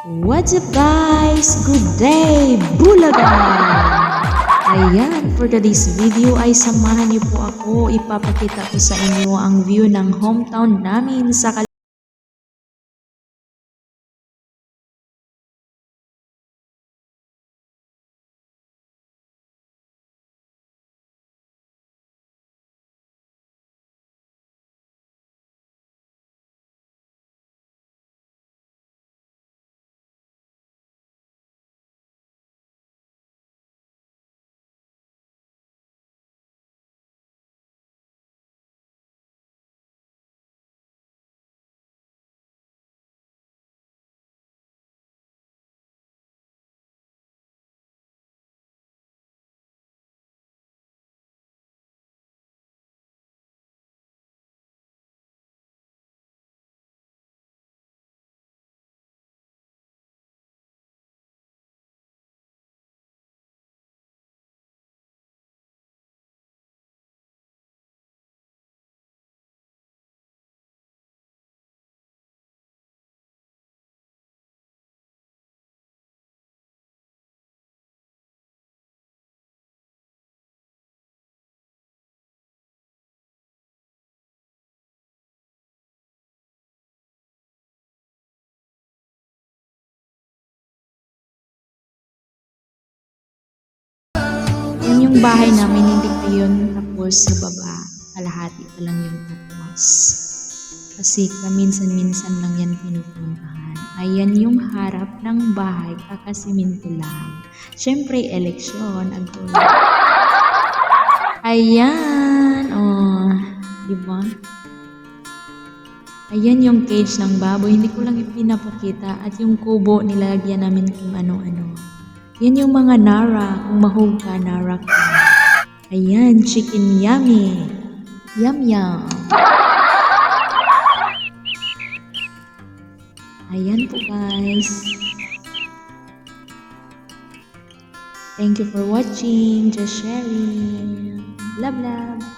What's up guys? Good day, Bulaga! Ayan, for today's video ay samahan niyo po ako. Ipapakita ko sa inyo ang view ng hometown namin sa yan yung bahay namin, hindi pa yun tapos sa baba. Kalahati pa lang yung tapos. Kasi kaminsan-minsan lang yan pinupuntahan. Ayan yung harap ng bahay, kakasiminto lang. Siyempre, eleksyon. Ayan, oh, diba? Ayan yung cage ng baboy. Hindi ko lang ipinapakita. At yung kubo, nilagyan namin kung ano-ano. Yan yung mga nara. Kung mahog ka, nara ka. Ayan, chicken yummy. Yum yum. Ayan po guys. Thank you for watching. Just sharing. Love love.